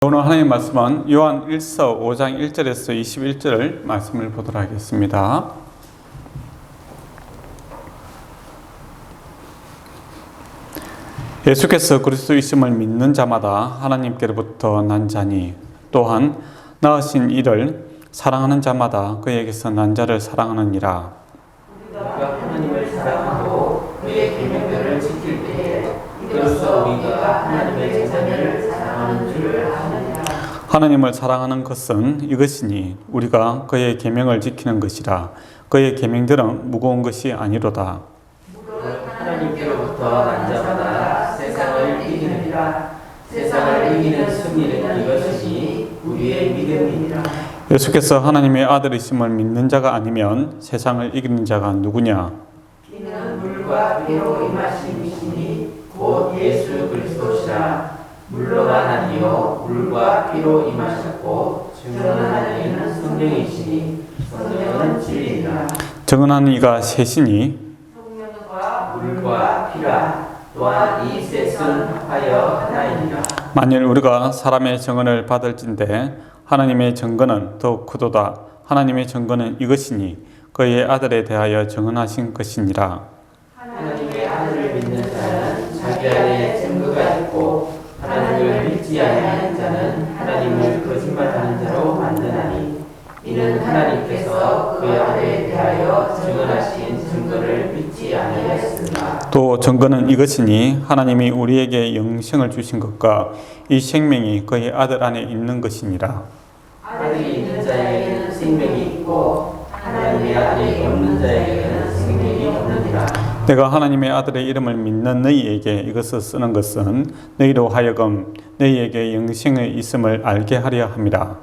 오늘 하나님의 말씀은 요한 1서 5장 1절에서 21절 말씀을 보도록 하겠습니다. 예수께서 그리스도이심을 믿는 자마다 하나님께로부터 난 자니 또한 낳으신 이를 사랑하는 자마다 그에게서 난 자를 사랑하느니라. 우리가 하나님을 사랑하고 그의 계명들을 지킬 때에 이로써 우리가 하나님의 자녀를 사랑하는 줄을 아느니라. 하나님을 사랑하는 것은 이것이니 우리가 그의 계명을 지키는 것이라. 그의 계명들은 무거운 것이 아니로다. 하나님께로부터 난 자마다 세상을 이기느니라. 세상을 이기는 승리는 이것이니 우리의 믿음이니라. 예수께서 하나님의 아들이심을 믿는 자가 아니면 세상을 이기는 자가 누구냐? 이는 물과 피로 임하신 이시니 곧 예수 그리스도시라. 물로만 아니요 물과 피로 임하셨고 증언하는 이는 성령이시니 성령은 진리니라. 증언하는 이가 셋이니 성령과 물과 피라. 또한 이 셋은 합하여 하나이니라. 만일 우리가 사람의 증언을 받을진대 하나님의 증거는 더욱 크도다. 하나님의 증거는 이것이니 그의 아들에 대하여 증언하신 것이니라. 하나님의 아들을 믿는 자는 자기 안에 증거가 있고 하나님을 믿지 아니하는 자는 하나님을 거짓말하는 자로 만드나니 이는 하나님께서 그의 아들에 대하여 증언하신 증거를 믿지 아니하였으나 또 증거는 이것이니 하나님이 우리에게 영생을 주신 것과 이 생명이 그의 아들 안에 있는 것이니라. 아들이 있는 자에게는 생명이 있고 하나님의 아들이 없는 자에게는 생명이 없느니라. 내가 하나님의 아들의 이름을 믿는 너희에게 이것을 쓰는 것은 너희로 하여금 너희에게 영생의 있음을 알게 하려 함이라.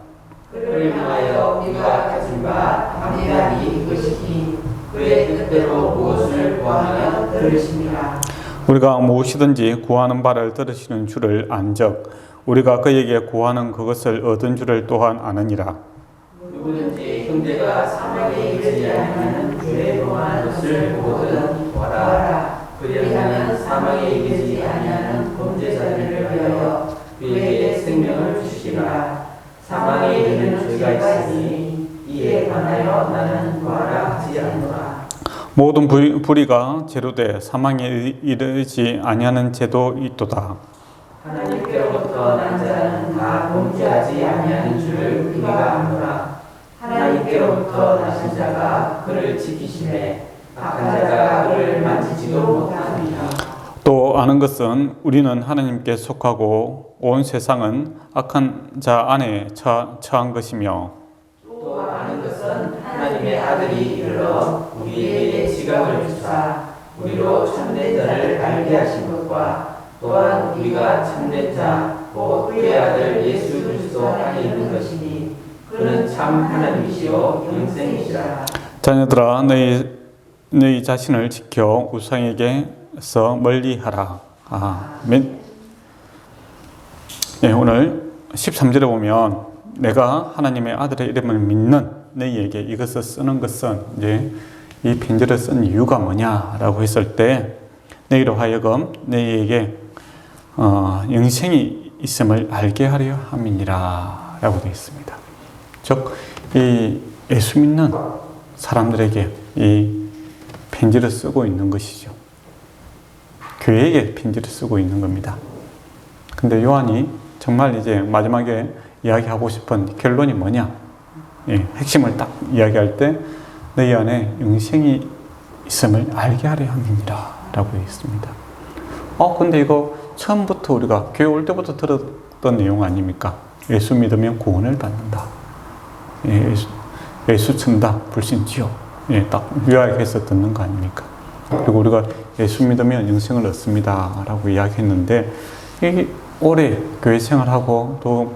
그를 향하여 우리가 가진 바 담대함이 이것이니 그의 뜻대로 무엇을 구하면 들으시니라. 우리가 무엇이든지 구하는 바를 들으시는 줄을 안즉 우리가 그에게 구하는 그것을 얻은 줄을 또한 아느니라. 누구든지 형제가 사명에 이르지 아니하는 죄에 범하는 것을 보거든 보아라. 그리하면 사망에 이르지 아니하는 범죄자들을 위하여 그에게 생명을 주시라. 사망에 이르는 죄가 있으니 이에 관하여 나는 구하라 하지 않노라. 모든 불의가 제로돼 사망에 이르지 아니하는 죄도 있도다. 하나님께로부터 난 자는 다 범죄하지 아니하는 줄을 우리가 아노라. 하나님께로부터 나신 자가 그를 지키심에 악한 자가 그를 만지지도 못하느니라. 또 아는 것은 우리는 하나님께 속하고 온 세상은 악한 자 안에 처한 것이며 또 아는 것은 하나님의 아들이 이르러 우리에게 지각을 주사 우리로 참된 자를 알게 하신 것과 또한 우리가 참된 자 곧 그의 아들 예수 그리스도 안에 있는 것이니 그는 참 하나님이시요 영생이시라. 자녀들아 너희 자신을 지켜 우상에게서 멀리하라. 아멘. 네, 오늘 13절에 보면 내가 하나님의 아들의 이름을 믿는 너희에게 이것을 쓰는 것은 이제 이 편지를 쓴 이유가 뭐냐라고 했을 때 너희로 하여금 너희에게 영생이 있음을 알게 하려 함이니라 라고 되어 있습니다. 즉, 이 예수 믿는 사람들에게 이 편지를 쓰고 있는 것이죠. 교회에게 편지를 쓰고 있는 겁니다. 근데 요한이 정말 이제 마지막에 이야기하고 싶은 결론이 뭐냐? 핵심을 딱 이야기할 때 너희 안에 영생이 있음을 알게 하려 함이니라 라고 되어 있습니다. 근데 이거 처음부터 우리가 교회 올 때부터 들었던 내용 아닙니까? 예수 믿으면 구원을 받는다. 예수 친다. 불신지요. 딱 요약해서 듣는 거 아닙니까? 그리고 우리가 예수 믿으면 영생을 얻습니다. 라고 이야기했는데, 이 오래 교회 생활하고 또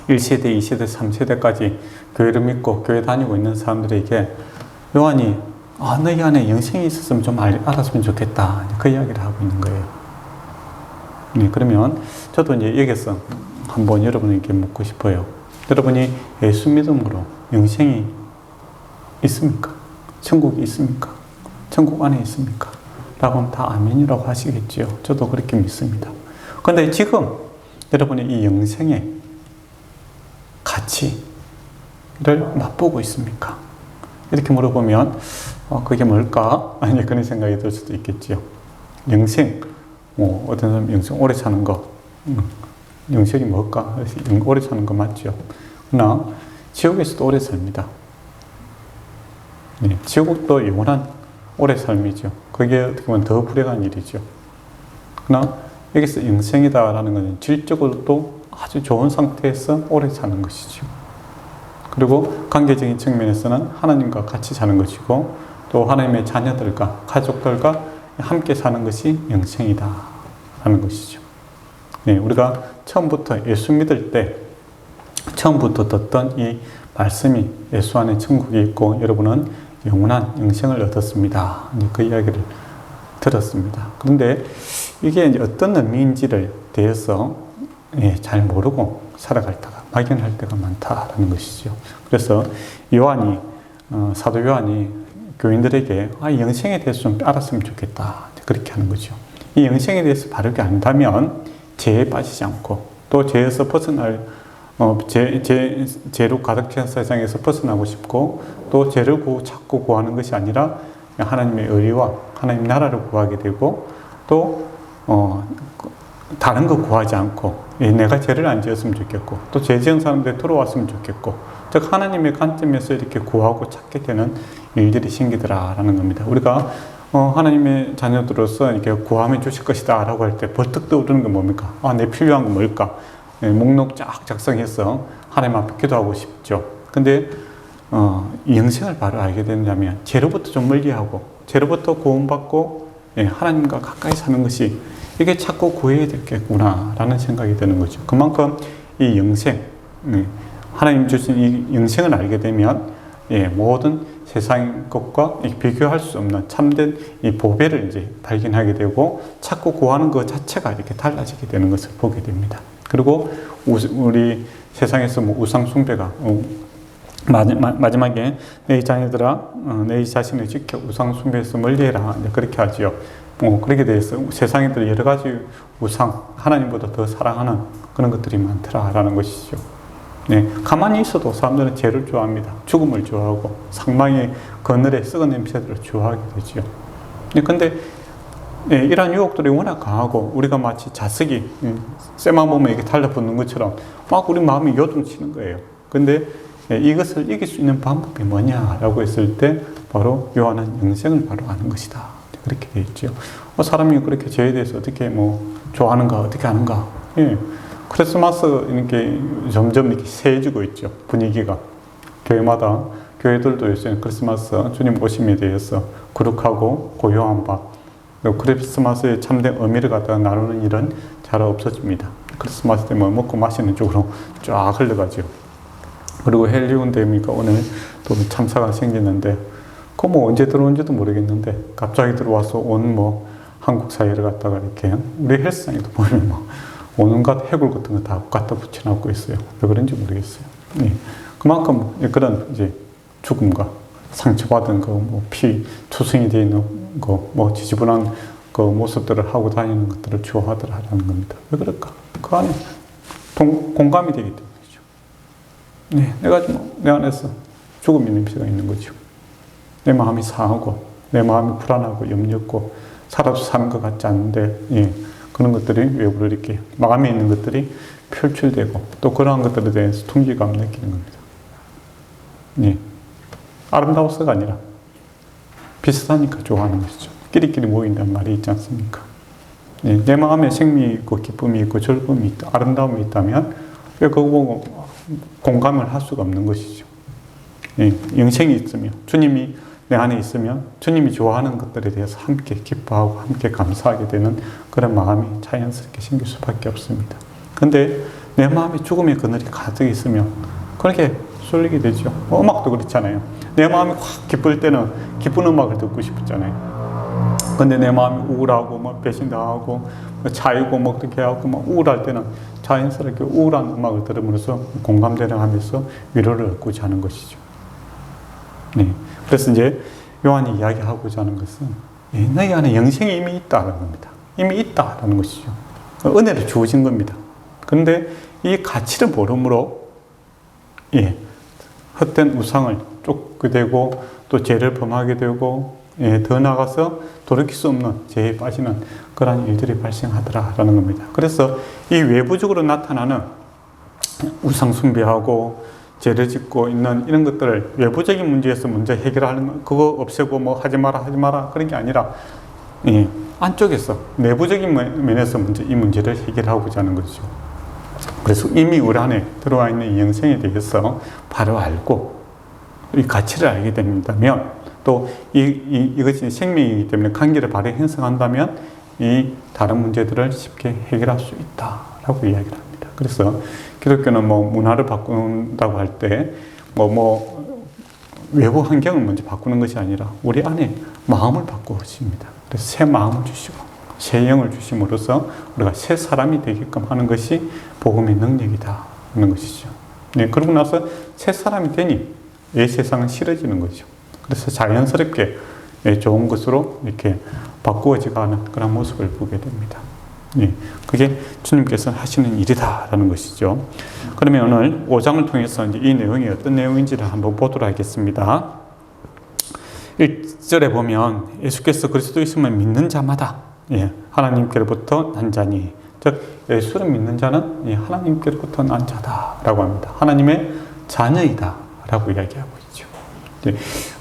1세대, 2세대, 3세대까지 교회를 믿고 교회 다니고 있는 사람들에게 요한이 너희 안에 영생이 있었으면 좀 알았으면 좋겠다. 그 이야기를 하고 있는 거예요. 그러면 저도 이제 여기서 한번 여러분에게 묻고 싶어요. 여러분이 예수 믿음으로 영생이 있습니까? 천국이 있습니까? 천국 안에 있습니까? 라고 하면 다 아멘이라고 하시겠지요. 저도 그렇게 믿습니다. 그런데 지금 여러분의 이 영생의 가치를 맛보고 있습니까? 이렇게 물어보면 그게 뭘까? 아니 그런 생각이 들 수도 있겠지요. 영생, 어떤 사람 영생 오래 사는 거, 영생이 뭘까? 오래 사는 거 맞죠? 그러나 지옥에서도 오래 삽니다. 네, 지옥도 영원한 오래 삶이죠. 그게 어떻게 보면 더 불행한 일이죠. 그러나 여기서 영생이다라는 것은 질적으로도 아주 좋은 상태에서 오래 사는 것이죠. 그리고 관계적인 측면에서는 하나님과 같이 사는 것이고 또 하나님의 자녀들과 가족들과 함께 사는 것이 영생이다라는 것이죠. 네, 우리가 처음부터 예수 믿을 때 처음부터 듣던 이 말씀이 예수 안에 천국이 있고 여러분은 영원한 영생을 얻었습니다. 그 이야기를 들었습니다. 그런데 이게 이제 어떤 의미인지를 대해서 잘 모르고 살아갈 때가 막연할 때가 많다라는 것이죠. 그래서 요한이 사도 요한이 교인들에게 영생에 대해서 좀 알았으면 좋겠다 그렇게 하는 거죠. 이 영생에 대해서 바르게 안다면 죄에 빠지지 않고 또 죄에서 벗어날 죄로 가득 찬 세상에서 벗어나고 싶고 또 죄를 찾고 구하는 것이 아니라 하나님의 의와 하나님 나라를 구하게 되고 또 다른 거 구하지 않고 내가 죄를 안 지었으면 좋겠고 또 죄 지은 사람들이 돌아왔으면 좋겠고 즉 하나님의 관점에서 이렇게 구하고 찾게 되는 일들이 생기더라라는 겁니다. 우리가 하나님의 자녀들로서 이렇게 구하면 주실 것이다 라고 할 때 벌떡 떠오르는 게 뭡니까? 내 필요한 건 뭘까? 목록 쫙 작성해서 하나님 앞에 기도하고 싶죠. 근데 이 영생을 바로 알게 되냐면 죄로부터 좀 멀리하고 죄로부터 구원받고 하나님과 가까이 사는 것이 이게 자꾸 구해야 되겠구나 라는 생각이 드는 거죠. 그만큼 이 영생, 하나님 주신 이 영생을 알게 되면 모든 세상 것과 비교할 수 없는 참된 이 보배를 이제 발견하게 되고 자꾸 구하는 것 자체가 이렇게 달라지게 되는 것을 보게 됩니다. 그리고 우리 세상에서 우상 숭배가 마지막에 내 자녀들아 내 자신을 지켜 우상 숭배에서 멀리해라 그렇게 하지요. 그렇게 돼서 세상에들 여러 가지 우상 하나님보다 더 사랑하는 그런 것들이 많더라라는 것이죠. 네, 가만히 있어도 사람들은 죄를 좋아합니다. 죽음을 좋아하고 상망의 그늘에 썩은 냄새들을 좋아하게 되죠. 근데 이러한 유혹들이 워낙 강하고 우리가 마치 자석이 쇠만 보면 이게 달라붙는 것처럼 막 우리 마음이 요동치는 거예요. 근데 이것을 이길 수 있는 방법이 뭐냐라고 했을 때 바로 요한은 영생을 바로 아는 것이다. 그렇게 되어 있죠. 사람이 그렇게 죄에 대해서 어떻게 좋아하는가 어떻게 하는가. 크리스마스 이렇게 점점 이렇게 세해지고 있죠. 분위기가 교회마다 교회들도 요새 크리스마스 주님 오심에 대해서 거룩하고 고요한 밤 크리스마스의 참된 의미를 갖다가 나누는 일은 잘 없어집니다. 크리스마스 때 먹고 마시는 쪽으로 쫙 흘러가죠. 그리고 헬리온데미가 오늘 또 참사가 생기는데 그거 언제 들어온지도 모르겠는데 갑자기 들어와서 온 한국 사회를 갖다가 이렇게 우리 헬스장에도 보면 온갖 해골 같은 거 다 갖다 붙여놓고 있어요. 왜 그런지 모르겠어요. 그만큼 그런 이제 죽음과 상처받은 피 투성이 되어 있는 지지분한 그 모습들을 하고 다니는 것들을 좋아하더라라는 겁니다. 왜 그럴까? 그 안에 공감이 되기 때문이죠. 내가 내 안에서 죽음의 냄새가 있는 거죠. 내 마음이 상하고 내 마음이 불안하고 염려고 살아도 사는 것 같지 않은데 그런 것들이 외부로 이렇게 마음에 있는 것들이 표출되고 또 그러한 것들에 대해서 통기감 느끼는 겁니다. 아름다워서가 아니라 비슷하니까 좋아하는 것이죠. 끼리끼리 모인다는 말이 있지 않습니까? 내 마음에 생명이 있고 기쁨이 있고 즐거움이 있다, 아름다움이 있다면 왜 그거 보고 공감을 할 수가 없는 것이죠. 영생이 있으면 주님이 내 안에 있으면 주님이 좋아하는 것들에 대해서 함께 기뻐하고 함께 감사하게 되는 그런 마음이 자연스럽게 생길 수밖에 없습니다. 그런데 내 마음에 죽음의 그늘이 가득 있으면 그렇게 쏠리게 되죠. 음악도 그렇잖아요. 내 마음이 확 기쁠 때는 기쁜 음악을 듣고 싶잖아요. 근데 내 마음이 우울하고 배신당하고 차이고 그렇게 하고 우울할 때는 자연스럽게 우울한 음악을 들음으로써 공감대를 하면서 위로를 얻고자 하는 것이죠. 그래서 이제 요한이 이야기하고자 하는 것은 너희 안에 영생이 이미 있다는 겁니다. 이미 있다라는 것이죠. 은혜를 주어진 겁니다. 그런데 이 가치를 모름으로 헛된 우상을 쫓게 되고 또 죄를 범하게 되고 더 나아가서 돌이킬 수 없는 죄에 빠지는 그러한 일들이 발생하더라라는 겁니다. 그래서 이 외부적으로 나타나는 우상 숭배하고 죄를 짓고 있는 이런 것들을 외부적인 문제에서 먼저 해결하는 거, 그거 없애고 뭐 하지 마라 그런 게 아니라 안쪽에서 내부적인 면에서 먼저 이 문제를 해결하고자 하는 것이죠. 그래서 이미 우리 안에 들어와 있는 이 영생에 대해서 바로 알고 이 가치를 알게 된다면 또 이것이 생명이기 때문에 관계를 바로 형성한다면 이 다른 문제들을 쉽게 해결할 수 있다라고 이야기를 합니다. 그래서 기독교는 뭐 문화를 바꾼다고 할 때 외부 환경을 먼저 바꾸는 것이 아니라 우리 안에 마음을 바꾸십니다. 그래서 새 마음을 주시고 새 영을 주심으로써 우리가 새 사람이 되게끔 하는 것이 복음의 능력이다 하는 것이죠. 그러고 나서 새 사람이 되니 이 세상은 싫어지는 거죠. 그래서 자연스럽게 좋은 것으로 이렇게 바꾸어지가는 그런 모습을 보게 됩니다. 그게 주님께서 하시는 일이다라는 것이죠. 그러면 오늘 5장을 통해서 이제 이 내용이 어떤 내용인지를 한번 보도록 하겠습니다. 1절에 보면 예수께서 그리스도 있음을 믿는 자마다 하나님께로부터 난 자니, 즉 예수를 믿는 자는 하나님께로부터 난 자다라고 합니다. 하나님의 자녀이다라고 이야기하고 있죠.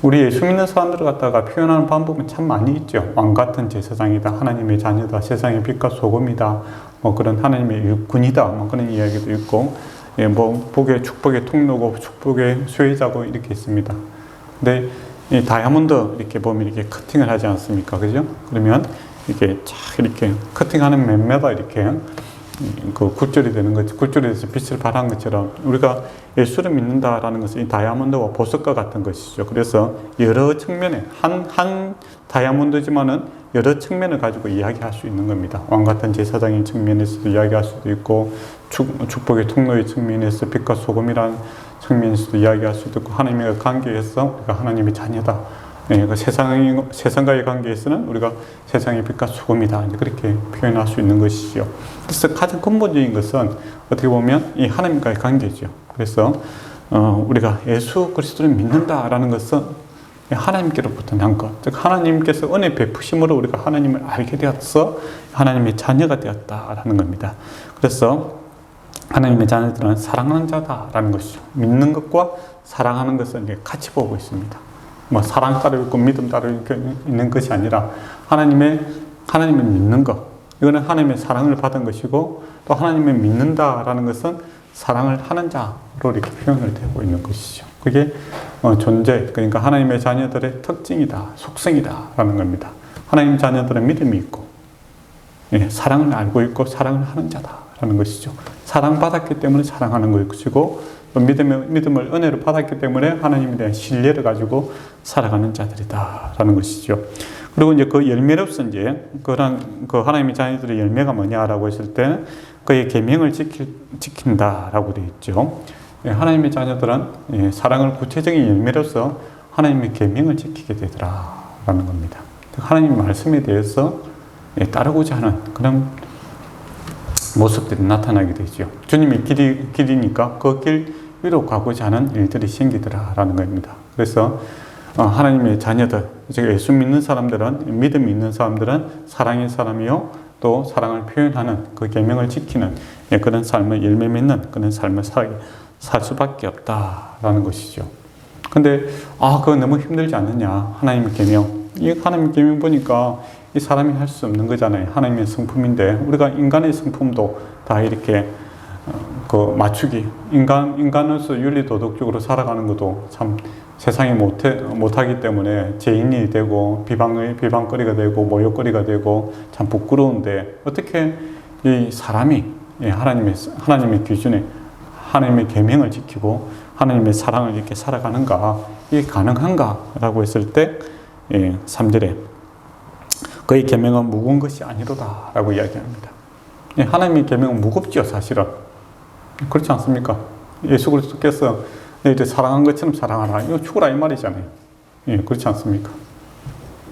우리 예수 믿는 사람들을 갖다가 표현하는 방법은 참 많이 있죠. 왕 같은 제사장이다, 하나님의 자녀다, 세상의 빛과 소금이다, 뭐 그런 하나님의 일꾼이다, 뭐 그런 이야기도 있고, 뭐 복의 축복의 통로고 축복의 수혜자고 이렇게 있습니다. 근데 이 다이아몬드 이렇게 보면 이렇게 커팅을 하지 않습니까, 그죠? 그러면 이렇게 쫙 이렇게 커팅하는 매매다 이렇게 그 굴절이 되는 거죠. 굴절이 돼서 빛을 발한 것처럼 우리가 예수를 믿는다라는 것은 이 다이아몬드와 보석과 같은 것이죠. 그래서 여러 측면에 한 다이아몬드지만은 여러 측면을 가지고 이야기할 수 있는 겁니다. 왕 같은 제사장의 측면에서도 이야기할 수도 있고 축복의 통로의 측면에서 빛과 소금이라는 측면에서도 이야기할 수도 있고 하나님의 관계에서 우리가 하나님의 자녀다. 그 세상과의 관계에서는 우리가 세상의 빛과 소금이다. 그렇게 표현할 수 있는 것이죠. 그래서 가장 근본적인 것은 어떻게 보면 이 하나님과의 관계죠. 그래서 우리가 예수 그리스도를 믿는다라는 것은 하나님께로부터 난 것, 즉 하나님께서 은혜 베푸심으로 우리가 하나님을 알게 되어서 하나님의 자녀가 되었다라는 겁니다. 그래서 하나님의 자녀들은 사랑하는 자다라는 것이죠. 믿는 것과 사랑하는 것을 이제 같이 보고 있습니다. 뭐 사랑 따로 있고 믿음 따로 있는 것이 아니라 하나님을 믿는 것, 이거는 하나님의 사랑을 받은 것이고 또 하나님을 믿는다라는 것은 사랑을 하는 자로 이렇게 표현을 되고 있는 것이죠. 그게 존재, 그러니까 하나님의 자녀들의 특징이다, 속성이다라는 겁니다. 하나님 자녀들은 믿음이 있고 사랑을 알고 있고 사랑을 하는 자다라는 것이죠. 사랑받았기 때문에 사랑하는 것이고 또 믿음을 은혜로 받았기 때문에 하나님에 대한 신뢰를 가지고 살아가는 자들이다라는 것이죠. 그리고 이제 그 열매로서 이제 그런 그 하나님의 자녀들의 열매가 뭐냐라고 했을 때 그의 계명을 지킨다라고 되어 있죠. 하나님의 자녀들은 사랑을 구체적인 열매로서 하나님의 계명을 지키게 되더라라는 겁니다. 하나님의 말씀에 대해서 따르고자 하는 그런 모습들이 나타나게 되죠. 주님의 길이니까 그 길 위로 가고자 하는 일들이 생기더라라는 겁니다. 그래서 하나님의 자녀들, 즉 예수 믿는 사람들은, 믿음이 있는 사람들은 사랑의 사람이요 또 사랑을 표현하는 그 계명을 지키는 그런 삶을 열매 맺는 그런 삶을 살 수밖에 없다라는 것이죠. 근데 그거 너무 힘들지 않느냐, 하나님의 계명. 이 하나님의 계명 보니까 이 사람이 할 수 없는 거잖아요. 하나님의 성품인데 우리가 인간의 성품도 다 이렇게 그 맞추기, 인간으로서 윤리 도덕적으로 살아가는 것도 참 세상에 못하기 때문에 죄인이 되고 비방거리가 되고 모욕거리가 되고 참 부끄러운데 어떻게 이 사람이 하나님의 기준에 하나님의 계명을 지키고 하나님의 사랑을 이렇게 살아가는가, 이게 가능한가라고 했을 때 3절에 그의 계명은 무거운 것이 아니로다라고 이야기합니다. 하나님의 계명은 무겁죠, 사실은. 그렇지 않습니까? 예수 그리스도께서 이제 사랑한 것처럼 사랑하라, 이거 죽으라 이 말이잖아요. 그렇지 않습니까?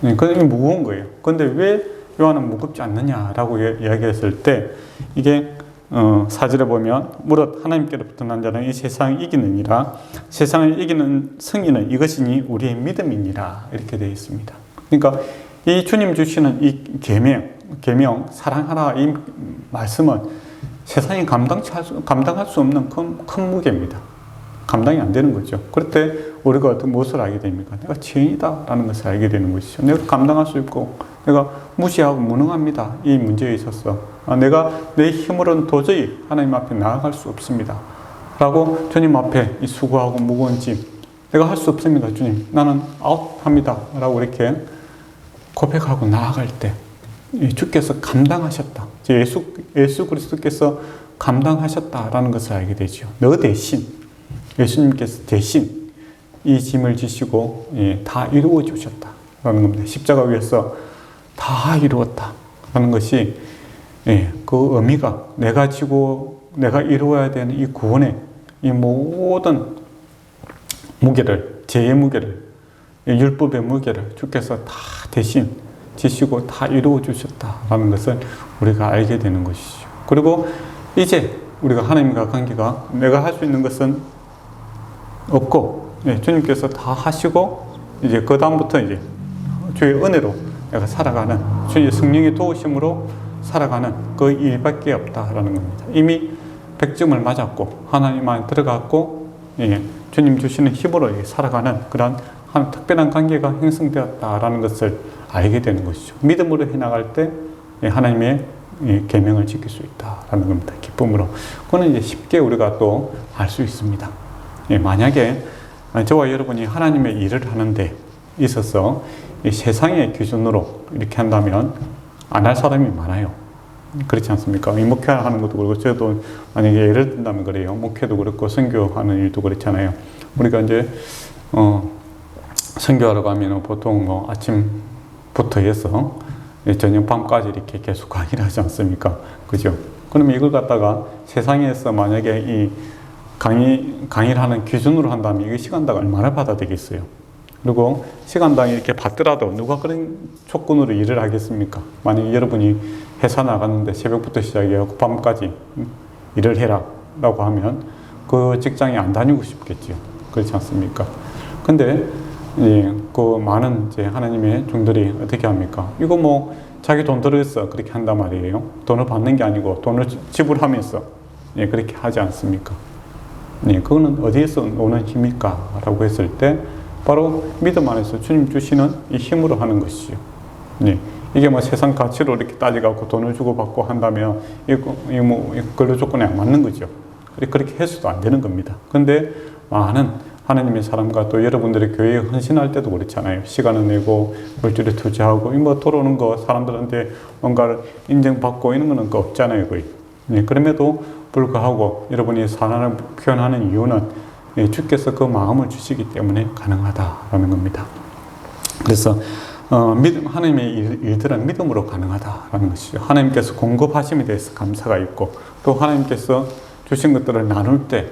그게 무거운 거예요. 그런데 왜 요한은 무겁지 않느냐라고 이야기했을 때 이게 4절에 보면 무릇 하나님께로부터 난 자는 이 세상을 이기느니라 세상을 이기는 승리는 이것이니 우리의 믿음이니라 이렇게 되어 있습니다. 그러니까 이 주님 주시는 이 계명 사랑하라 이 말씀은 세상이 감당할 수 없는 큰 무게입니다. 감당이 안 되는 거죠. 그럴 때 우리가 어떤 무엇을 알게 됩니까? 내가 죄인이다라는 것을 알게 되는 것이죠. 내가 감당할 수 있고 내가 무시하고 무능합니다. 이 문제에 있어서 내가 내 힘으로는 도저히 하나님 앞에 나아갈 수 없습니다. 라고 주님 앞에 이 수고하고 무거운 짐 내가 할 수 없습니다. 주님 나는 아웃합니다. 라고 이렇게 고백하고 나아갈 때 주께서 감당하셨다. 예수 그리스도께서 감당하셨다라는 것을 알게 되죠. 너 대신 예수님께서 대신 이 짐을 지시고 다 이루어 주셨다라는 겁니다. 십자가 위에서 다 이루었다라는 것이 그 의미가 내가 이루어야 되는 이 구원의 이 모든 무게를 죄의 무게를 율법의 무게를 주께서 다 대신 지시고 다 이루어 주셨다라는 것을 우리가 알게 되는 것이죠. 그리고 이제 우리가 하나님과 관계가 내가 할 수 있는 것은 없고 주님께서 다 하시고 이제 그 다음부터 이제 주의 은혜로 내가 살아가는 주의 성령의 도우심으로 살아가는 그 일밖에 없다라는 겁니다. 이미 100점을 맞았고 하나님 안에 들어갔고 주님 주시는 힘으로 살아가는 그런 한 특별한 관계가 형성되었다라는 것을 알게 되는 것이죠. 믿음으로 해나갈 때 하나님의 계명을 지킬 수 있다라는 겁니다. 기쁨으로. 그거는 이제 쉽게 우리가 또 알 수 있습니다. 만약에 저와 여러분이 하나님의 일을 하는데 있어서 세상의 기준으로 이렇게 한다면 안 할 사람이 많아요. 그렇지 않습니까? 이 목회하는 것도 그렇고 저도 만약에 예를 든다면 그래요. 목회도 그렇고 선교하는 일도 그렇잖아요. 우리가 이제 선교하러 가면 보통 아침부터 해서 저녁 밤까지 이렇게 계속 강의를 하지 않습니까? 그죠? 그러면 이걸 갖다가 세상에서 만약에 이 강의를 하는 기준으로 한다면 이게 시간당 얼마나 받아야 되겠어요? 그리고 시간당 이렇게 받더라도 누가 그런 조건으로 일을 하겠습니까? 만약에 여러분이 회사 나갔는데 새벽부터 시작해서 밤까지 일을 해라 라고 하면 그 직장에 안 다니고 싶겠죠. 그렇지 않습니까? 근데 그 많은 이제 하나님의 종들이 어떻게 합니까? 이거 자기 돈 들어서 그렇게 한단 말이에요. 돈을 받는 게 아니고 돈을 지불하면서 그렇게 하지 않습니까? 그거는 어디에서 오는 힘일까? 라고 했을 때 바로 믿음 안에서 주님 주시는 이 힘으로 하는 것이죠. 이게 세상 가치로 이렇게 따져갖고 돈을 주고 받고 한다면 근로 조건에 안 맞는 거죠. 그렇게 해서도 안 되는 겁니다. 근데 많은 하나님의 사람과 또 여러분들의 교회에 헌신할 때도 그렇잖아요. 시간을 내고 물질에 투자하고 돌아오는 거 사람들한테 뭔가를 인정받고 이런 거는 없잖아요, 거의. 그럼에도 불구하고 여러분이 사랑을 표현하는 이유는 주께서 그 마음을 주시기 때문에 가능하다라는 겁니다. 그래서 하나님의 일들은 믿음으로 가능하다라는 것이죠. 하나님께서 공급하심에 대해서 감사가 있고 또 하나님께서 주신 것들을 나눌 때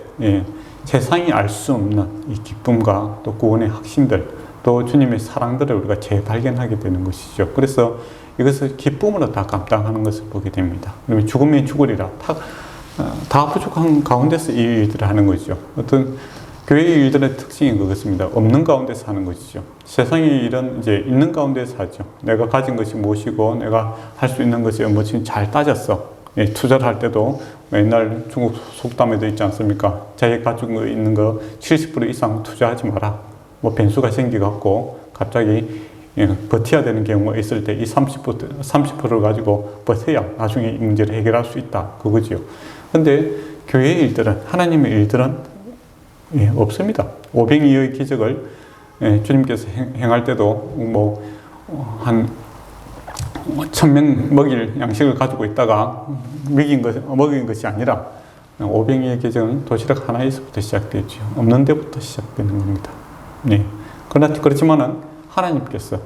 세상이 알 수 없는 이 기쁨과 또 구원의 확신들 또 주님의 사랑들을 우리가 재발견하게 되는 것이죠. 그래서 이것을 기쁨으로 다 감당하는 것을 보게 됩니다. 그러면 죽음이 죽으리라 다 부족한 가운데서 이 일들을 하는 거죠. 어떤 교회의 일들의 특징이 그것입니다. 없는 가운데서 하는 것이죠. 세상의 일은 이제 있는 가운데서 하죠. 내가 가진 것이 무엇이고 내가 할 수 있는 것이 무엇인지 잘 따졌어. 투자를 할 때도 옛날 중국 속담에도 있지 않습니까? 자기 가지고 있는 거 70% 이상 투자하지 마라. 변수가 생겨갖고 갑자기 버텨야 되는 경우가 있을 때 이 30%를 가지고 버텨야 나중에 이 문제를 해결할 수 있다. 그거지요. 근데 교회의 일들은, 하나님의 일들은 없습니다. 오병이어의 기적을 주님께서 행할 때도 한 1000명 먹일 양식을 가지고 있다가 먹인 것이 아니라 오병이어의 기적은 도시락 하나에서부터 시작되죠. 없는 데부터 시작되는 겁니다. 그렇지만은 하나님께서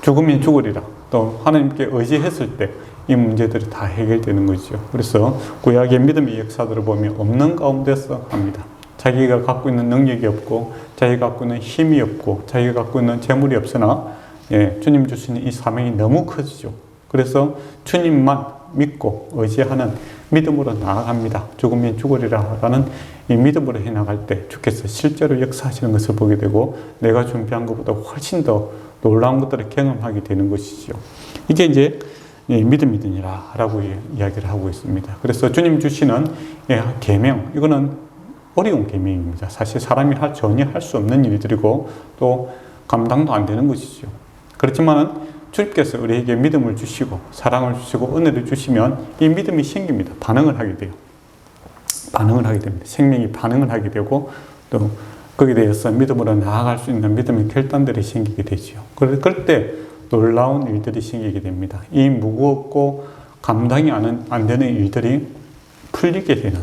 죽으면 죽으리라 또 하나님께 의지했을 때 이 문제들이 다 해결되는 거죠. 그래서 구약의 믿음의 역사들을 보면 없는 가운데서 합니다. 자기가 갖고 있는 능력이 없고 자기가 갖고 있는 힘이 없고 자기가 갖고 있는 재물이 없으나 주님 주시는 이 사명이 너무 커지죠. 그래서 주님만 믿고 의지하는 믿음으로 나아갑니다. 죽으면 죽으리라 라는 이 믿음으로 해나갈 때 주께서 실제로 역사하시는 것을 보게 되고 내가 준비한 것보다 훨씬 더 놀라운 것들을 경험하게 되는 것이죠. 이게 이제 믿음이니라 라고 이야기를 하고 있습니다. 그래서 주님 주시는 계명, 이거는 어려운 계명입니다. 사실 사람이 전혀 할 수 없는 일들이고 또 감당도 안 되는 것이죠. 그렇지만은 주님께서 우리에게 믿음을 주시고 사랑을 주시고 은혜를 주시면 이 믿음이 생깁니다. 반응을 하게 돼요. 반응을 하게 됩니다. 생명이 반응을 하게 되고 또 거기에 대해서 믿음으로 나아갈 수 있는 믿음의 결단들이 생기게 되죠. 그럴 때 놀라운 일들이 생기게 됩니다. 이 무겁고 감당이 안 되는 일들이 풀리게 되는,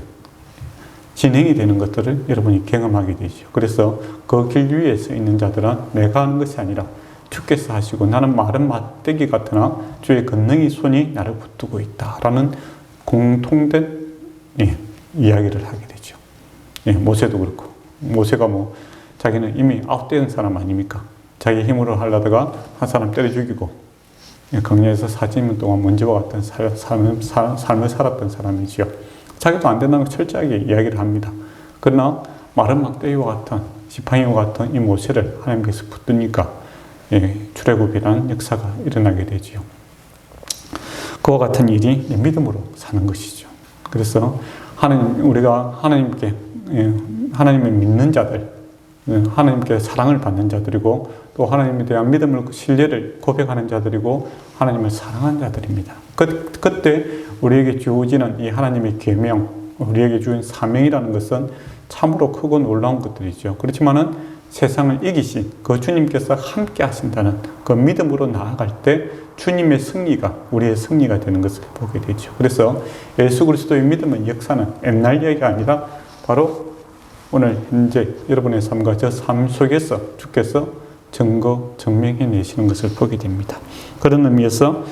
진행이 되는 것들을 여러분이 경험하게 되죠. 그래서 그 길 위에 서 있는 자들은 내가 하는 것이 아니라 주께서 하시고 나는 마른 막대기 같으나 주의 권능이 손이 나를 붙들고 있다라는 공통된 이야기를 하게 되죠. 모세도 그렇고, 모세가 자기는 이미 아웃된 사람 아닙니까? 자기 힘으로 하려다가 한 사람 때려 죽이고 광야에서 40년 동안 먼지와 같은 삶을 살았던 사람이지요. 자기도 안 된다는 걸 철저하게 이야기를 합니다. 그러나 마른 막대기와 같은 지팡이와 같은 이 모세를 하나님께서 붙드니까 출애굽이라는 역사가 일어나게 되지요. 그와 같은 일이 믿음으로 사는 것이죠. 그래서 우리가 하나님께 하나님을 믿는 자들, 하나님께 사랑을 받는 자들이고 또 하나님에 대한 믿음을 신뢰를 고백하는 자들이고 하나님을 사랑하는 자들입니다. 그때 우리에게 주어지는 이 하나님의 계명, 우리에게 주인 사명이라는 것은 참으로 크고 놀라운 것들이죠. 그렇지만은 세상을 이기신 그 주님께서 함께 하신다는 그 믿음으로 나아갈 때 주님의 승리가 우리의 승리가 되는 것을 보게 되죠. 그래서 예수 그리스도의 믿음의 역사는 옛날 이야기가 아니라 바로 오늘 현재 여러분의 삶과 저 삶 속에서 주께서 증명해 내시는 것을 보게 됩니다. 그런 의미에서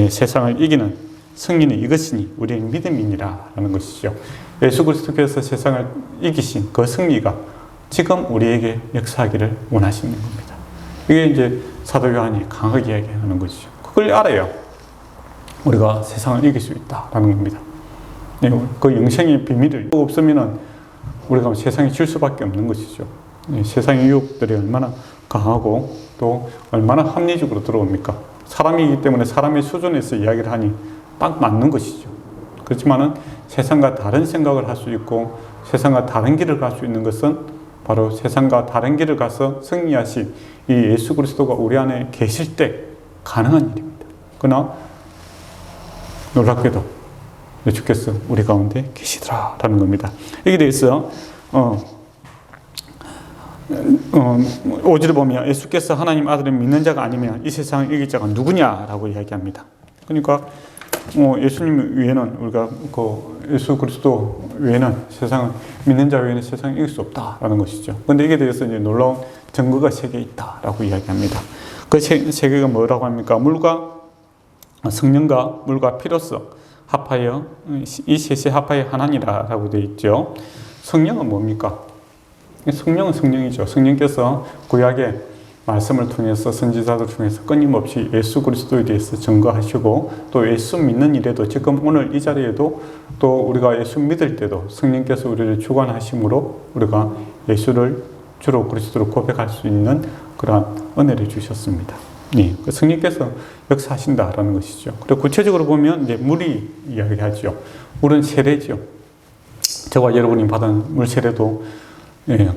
세상을 이기는 승리는 이것이니 우리의 믿음이니라 라는 것이죠. 예수 그리스도께서 세상을 이기신 그 승리가 지금 우리에게 역사하기를 원하시는 겁니다. 이게 이제 사도 요한이 강하게 이야기하는 것이죠. 그걸 알아야 우리가 세상을 이길 수 있다라는 겁니다. 그 영생의 비밀을 없으면은 우리가 세상에 질 수밖에 없는 것이죠. 세상의 유혹들이 얼마나 강하고 또 얼마나 합리적으로 들어옵니까? 사람이기 때문에 사람의 수준에서 이야기를 하니 딱 맞는 것이죠. 그렇지만은 세상과 다른 생각을 할 수 있고 세상과 다른 길을 갈 수 있는 것은 바로 세상과 다른 길을 가서 승리하신 이 예수 그리스도가 우리 안에 계실 때 가능한 일입니다. 그러나 놀랍게도 주께서 우리 가운데 계시더라라는 겁니다. 여기에 대해서 5절을 보면 예수께서 하나님 아들을 믿는 자가 아니면 이 세상을 이길 자가 누구냐라고 이야기합니다. 그러니까 예수님 외에는 우리가 예수 그리스도 외에는 세상을 믿는 자 외에는 세상을 이길 수 없다라는 것이죠. 그런데 이게 대해서 이제 놀라운 증거가 3개 있다라고 이야기합니다. 그 3개가 뭐라고 합니까? 물과 성령과 물과 피로써 합하여 이 셋이 합하여 하나니라라고 되어 있죠. 성령은 뭡니까? 성령은 성령이죠. 성령께서 구약의 말씀을 통해서 선지자들 중에서 끊임없이 예수 그리스도에 대해서 증거하시고 또 예수 믿는 일에도 지금 오늘 이 자리에도 또 우리가 예수 믿을 때도 성령께서 우리를 주관하심으로 우리가 예수를 주로 그리스도로 고백할 수 있는 그러한 은혜를 주셨습니다. 그 성령께서 역사하신다라는 것이죠. 그리고 구체적으로 보면 이제 물이 이야기하죠. 물은 세례죠. 저와 여러분이 받은 물 세례도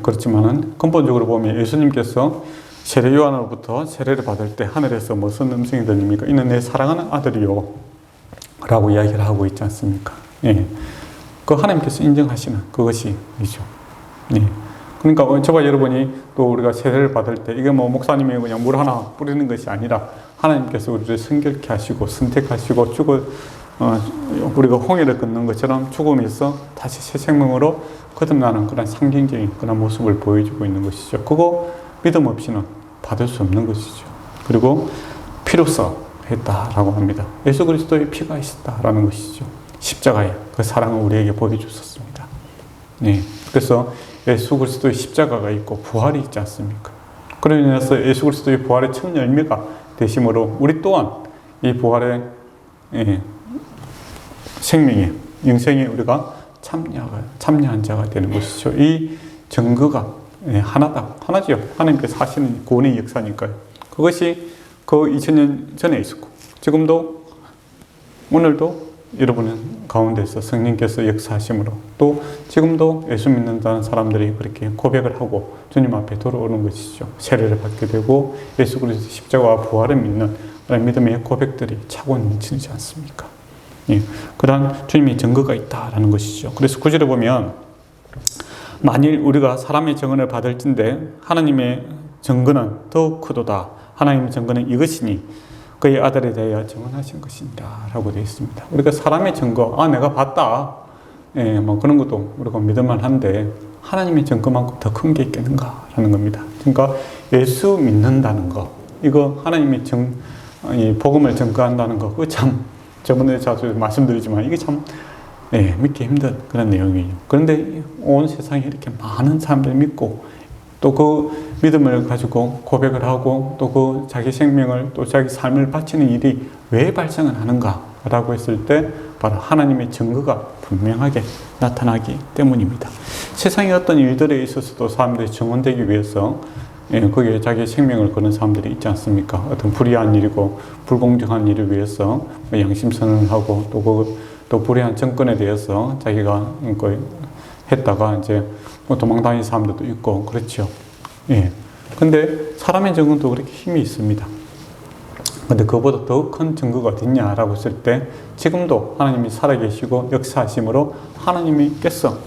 그렇지만은 근본적으로 보면 예수님께서 세례 요한으로부터 세례를 받을 때 하늘에서 무슨 음성이 들립니까? 이는 내 사랑하는 아들이요 라고 이야기를 하고 있지 않습니까? 그 하나님께서 인정하시는 그것이 이죠. 그러니까 저와 여러분이 또 우리가 세례를 받을 때 이게 목사님이 그냥 물 하나 뿌리는 것이 아니라 하나님께서 우리를 성결케 하시고 선택하시고 우리가 홍해를 걷는 것처럼 죽음에서 다시 새 생명으로 거듭나는 그런 상징적인 그런 모습을 보여주고 있는 것이죠. 그거 믿음 없이는 받을 수 없는 것이죠. 그리고 피로써 했다라고 합니다. 예수 그리스도의 피가 있었다라는 것이죠. 십자가에 그 사랑을 우리에게 보여주셨습니다. 그래서 예수 그리스도의 십자가가 있고 부활이 있지 않습니까? 그로 인해서 예수 그리스도의 부활의 첫 열매가 되심으로 우리 또한 이 부활의 생명에 영생에 우리가 참여한 자가 되는 것이죠. 이 증거가 하나죠. 하나님께서 하시는 구원의 역사니까요. 그것이 그 2000년 전에 있었고 지금도 오늘도 여러분 가운데서 성령께서 역사하심으로 또 지금도 예수 믿는다는 사람들이 그렇게 고백을 하고 주님 앞에 돌아오는 것이죠. 세례를 받게 되고 예수 그리스도 십자가와 부활을 믿는 그런 믿음의 고백들이 차고 넘치지 않습니까? 예, 그러한 주님의 증거가 있다라는 것이죠. 그래서 9절에 보면 만일 우리가 사람의 증언을 받을진대 하나님의 증거는 더욱 크도다. 하나님의 증거는 이것이니 그의 아들에 대하여 증언하신 것이니라 라고 되어 있습니다. 우리가 사람의 증거, 내가 봤다. 예, 뭐 그런 것도 우리가 믿을만 한데 하나님의 증거만큼 더 큰 게 있겠는가 라는 겁니다. 그러니까 예수 믿는다는 거, 이거 하나님의 이 복음을 증거한다는 거, 그거 참 저번에 자주 말씀드리지만 이게 참 믿기 힘든 그런 내용이에요. 그런데 온 세상에 이렇게 많은 사람들이 믿고 또 그 믿음을 가지고 고백을 하고 또 그 자기 생명을 또 자기 삶을 바치는 일이 왜 발생을 하는가라고 했을 때 바로 하나님의 증거가 분명하게 나타나기 때문입니다. 세상의 어떤 일들에 있어서도 사람들이 증언되기 위해서 거기에 자기 생명을 거는 사람들이 있지 않습니까? 어떤 불의한 일이고 불공정한 일을 위해서 양심선언을 하고 또 불의한 정권에 대해서 자기가 했다가 이제 도망다니는 사람들도 있고 그렇죠. 예. 근데 사람의 증언도 그렇게 힘이 있습니다. 근데 그보다 더 큰 증거가 어딨냐라고 했을 때 지금도 하나님이 살아계시고 역사하심으로 하나님께서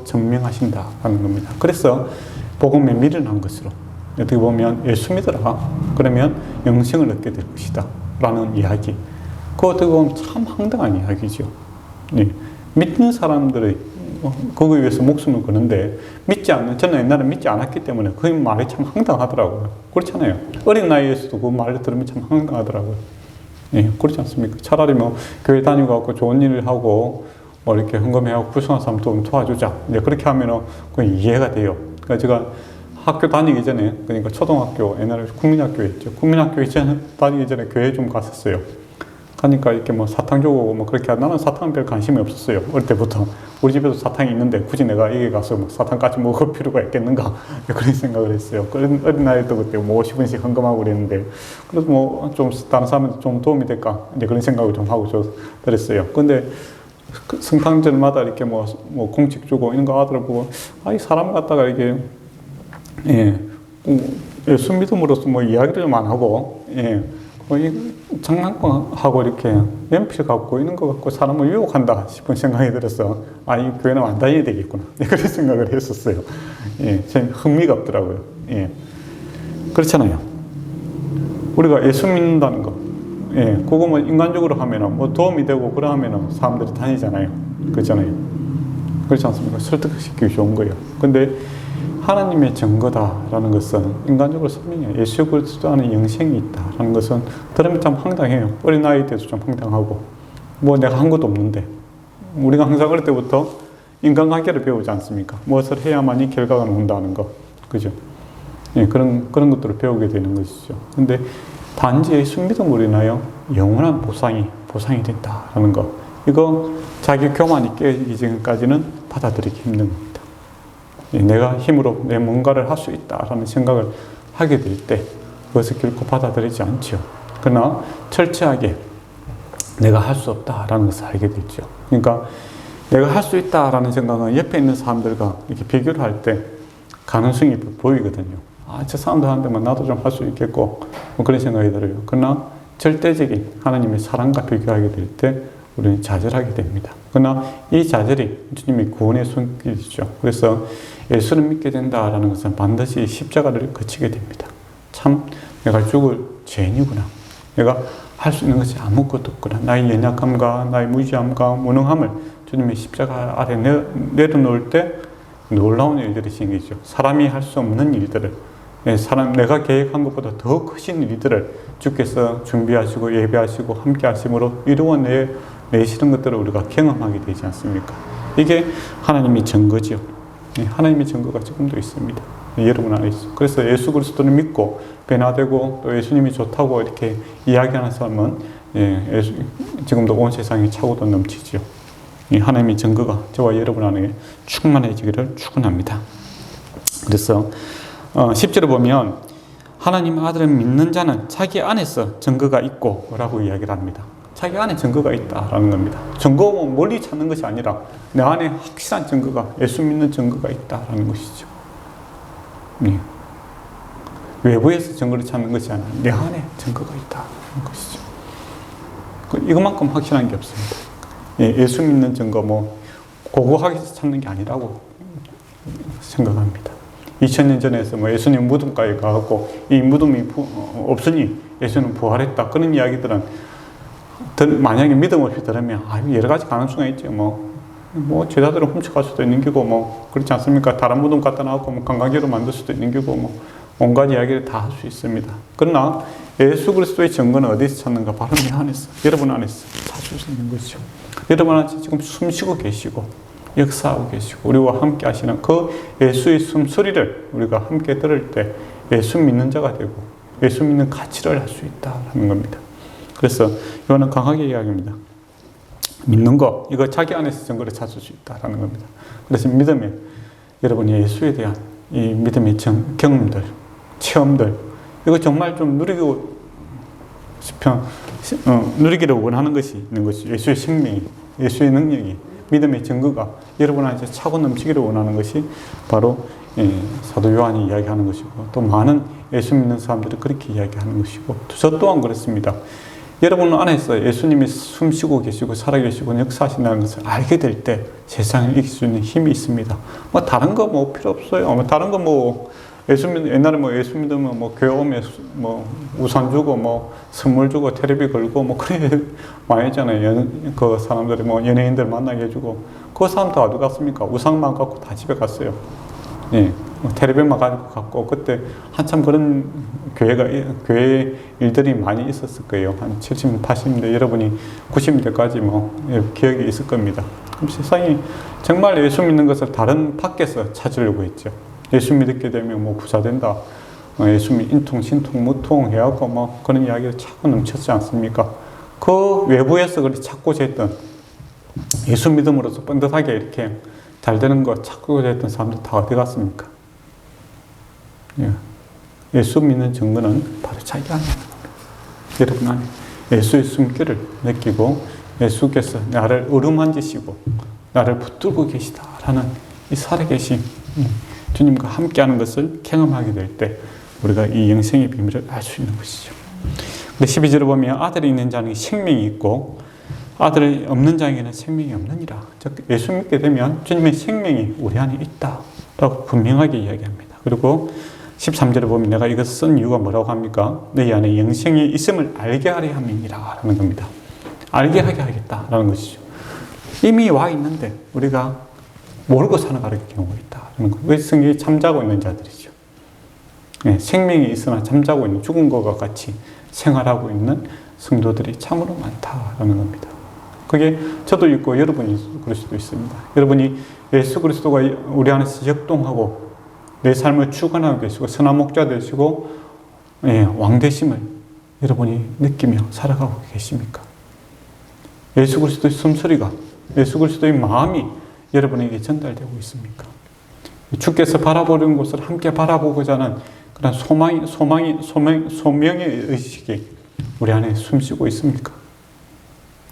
증명하신다라는 겁니다. 그래서 복음에 미련한 것으로 어떻게 보면 예수 믿어라 그러면 영생을 얻게 될 것이다 라는 이야기, 그거 어떻게 보면 참 황당한 이야기죠. 예. 믿는 사람들의 그거에 위해서 목숨을 거는데 저는 옛날에 믿지 않았기 때문에 그 말이 참 황당하더라고요. 그렇잖아요. 어린 나이에서도 그 말을 들으면 참 황당하더라고요. 예, 그렇지 않습니까? 차라리 뭐 교회 다니고 좋은 일을 하고 뭐 이렇게 헌금해하고 불쌍한 사람 좀 도와주자. 이제 그렇게 하면은 그 이해가 돼요. 그러니까 제가 학교 다니기 전에, 그러니까 초등학교, 옛날에 국민학교였죠. 국민학교 다니기 전에 교회 좀 갔었어요. 가니까 이렇게 뭐 사탕 주고 뭐 그렇게 나는 사탕은 별 관심이 없었어요. 어릴 때부터. 우리 집에도 사탕이 있는데 굳이 내가 여기 가서 뭐 사탕까지 먹을 필요가 있겠는가 그런 생각을 했어요. 어린 나이도 그때 뭐 50원씩 헌금하고 그랬는데 그래서 뭐 좀 다른 사람한테 좀 도움이 될까 이제 그런 생각을 좀 하고 그랬어요. 근데 성탄절마다 이렇게 뭐 공책 주고 이런 거 아들 보고 이 사람 갖다가 이게 예수 믿음으로써 뭐 이야기를 좀 안 하고 장난감하고 이렇게 연필 갖고 있는 거 갖고 사람을 유혹한다 싶은 생각이 들어서 이 교회는 안 다녀야 되겠구나 그런 생각을 했었어요. 참 흥미가 없더라고요. 그렇잖아요. 우리가 예수 믿는다는 거, 그거 뭐 인간적으로 하면은 뭐 도움이 되고 그러면은 사람들이 다니잖아요. 그렇잖아요. 그렇지 않습니까? 설득시키기 좋은 거예요. 근데 하나님의 증거다라는 것은 인간적으로 설명해요. 예수 그리스도 안에 영생이 있다라는 것은 들으면 참 황당해요. 어린 나이 때도 좀 황당하고 뭐 내가 한 것도 없는데 우리가 항상 어릴 때부터 인간관계를 배우지 않습니까? 무엇을 해야만이 결과가 나온다는 거, 그죠? 그런 것들을 배우게 되는 것이죠. 근데 단지 예수 믿음으로 인하여 영원한 보상이 된다라는 거, 이거 자기 교만이 깨지기 전까지는 받아들이기 힘든 겁니다. 내가 힘으로 내 뭔가를 할 수 있다라는 생각을 하게 될 때 그것을 결코 받아들이지 않죠. 그러나 철저하게 내가 할 수 없다라는 것을 알게 되죠. 그러니까 내가 할 수 있다라는 생각은 옆에 있는 사람들과 이렇게 비교를 할 때 가능성이 보이거든요. 저 사람들한테만 나도 좀 할 수 있겠고 뭐 그런 생각이 들어요. 그러나 절대적인 하나님의 사랑과 비교하게 될 때 우리는 좌절하게 됩니다. 그러나 이 좌절이 주님의 구원의 손길이죠. 그래서 예수를 믿게 된다라는 것은 반드시 십자가를 거치게 됩니다. 참 내가 죽을 죄인이구나. 내가 할 수 있는 것이 아무것도 없구나. 나의 연약함과 나의 무지함과 무능함을 주님의 십자가 아래 내려놓을 때 놀라운 일들이 생기죠. 사람이 할 수 없는 일들을, 내가 계획한 것보다 더 크신 일들을 주께서 준비하시고 예배하시고 함께 하심으로 이루어내시는 것들을 우리가 경험하게 되지 않습니까? 이게 하나님의 증거지요. 하나님의 증거가 지금도 있습니다. 여러분 안에 있어. 그래서 예수 그리스도를 믿고 변화되고 또 예수님이 좋다고 이렇게 이야기하는 사람은 지금도 온 세상에 차고도 넘치지요. 이 하나님의 증거가 저와 여러분 안에 충만해지기를 축원합니다. 그래서 10절에 보면 하나님 아들을 믿는 자는 자기 안에서 증거가 있고 라고 이야기를 합니다. 자기 안에 증거가 있다라는 겁니다. 증거는 멀리 찾는 것이 아니라 내 안에 확실한 증거가, 예수 믿는 증거가 있다라는 것이죠. 네. 외부에서 증거를 찾는 것이 아니라 내 안에 증거가 있다는 것이죠. 이것만큼 확실한 게 없습니다. 예수 믿는 증거 고고하게 찾는 게 아니라고 생각합니다. 2000년 전에서 예수님 무덤가에 가고 이 무덤이 없으니 예수는 부활했다, 그런 이야기들은 만약에 믿음 없이 들으면 여러 가지 가능성이 있죠. 제자들을 훔쳐갈 수도 있는 거고 그렇지 않습니까? 다른 무덤 갖다 놔갖고 관광지로 만들 수도 있는 거고 온갖 이야기를 다 할 수 있습니다. 그러나 예수 그리스도의 증거는 어디서 찾는가? 바로 내 안에서, 여러분 안에서 찾을 수 있는 것이죠. 여러분 안에서 지금 숨쉬고 계시고 역사하고 계시고 우리와 함께 하시는 그 예수의 숨소리를 우리가 함께 들을 때 예수 믿는 자가 되고 예수 믿는 가치를 할 수 있다는 겁니다. 그래서 이거는 강하게 이야기합니다. 믿는 거, 이거 자기 안에서 증거를 찾을 수 있다는 겁니다. 그래서 믿음에 여러분이 예수에 대한 이 믿음의 경험들, 체험들, 이거 정말 좀 누리기를 원하는 것이 있는 것이죠. 예수의 생명이, 예수의 능력이, 믿음의 증거가 여러분 안에 차고 넘치기를 원하는 것이 바로 사도 요한이 이야기하는 것이고, 또 많은 예수 믿는 사람들이 그렇게 이야기하는 것이고, 저 또한 그렇습니다. 여러분 안에서 예수님이 숨쉬고 계시고 살아계시고 역사하신다는 것을 알게 될 때 세상을 이길 수 있는 힘이 있습니다. 다른 거 필요 없어요. 다른 거 옛날에 예수 믿으면 교회 오면 우산 주고 선물 주고 텔레비 걸고 그래 많이 했잖아요. 그 사람들이 연예인들 만나게 해주고, 그 사람 다 어디 갔습니까? 우산만 갖고 다 집에 갔어요. 예. 텔레비만 가지고 갔고, 그때 한참 그런 교회 일들이 많이 있었을 거예요. 한 70, 80년대, 여러분이 90년대까지 기억이 있을 겁니다. 그럼 세상이 정말 예수 믿는 것을 다른 밖에서 찾으려고 했죠. 예수 믿게 되면 부자 된다. 예수 믿 인통, 신통, 무통 해갖고 그런 이야기를 자꾸 넘쳤지 않습니까? 그 외부에서 그렇게 찾고자 했던 예수 믿음으로서 뻔듯하게 이렇게 잘 되는 거 찾고자 했던 사람들 다 어디 갔습니까? 예수 믿는 증거는 바로 자기 안에 있는 겁니다. 여러분 안에 예수의 숨결을 느끼고 예수께서 나를 어루만지시고 나를 붙들고 계시다라는 이 살아계신 주님과 함께하는 것을 경험하게 될 때 우리가 이 영생의 비밀을 알 수 있는 것이죠. 근데 12절을 보면 아들이 있는 자는 생명이 있고 아들이 없는 자에게는 생명이 없느니라. 즉 예수 믿게 되면 주님의 생명이 우리 안에 있다라고 분명하게 이야기합니다. 그리고 13절에 보면 내가 이것을 쓴 이유가 뭐라고 합니까? 너희 안에 영생이 있음을 알게 하려 함이니라 라는 겁니다. 알게 하게 하겠다라는 것이죠. 이미 와 있는데 우리가 모르고 살아가는 경우가 있다는 거예요. 왜 성경이 잠자고 있는 자들이죠. 생명이 있으나 잠자고 있는, 죽은 것과 같이 생활하고 있는 성도들이 참으로 많다라는 겁니다. 그게 저도 있고 여러분이 그럴 수도 있습니다. 여러분이 예수 그리스도가 우리 안에서 역동하고 내 삶을 주관하고 계시고 선한 목자 되시고 왕 되심을 여러분이 느끼며 살아가고 계십니까? 예수 그리스도의 숨소리가, 예수 그리스도의 마음이 여러분에게 전달되고 있습니까? 주께서 바라보는 곳을 함께 바라보고자 하는 그런 소명의 의식이 우리 안에 숨쉬고 있습니까?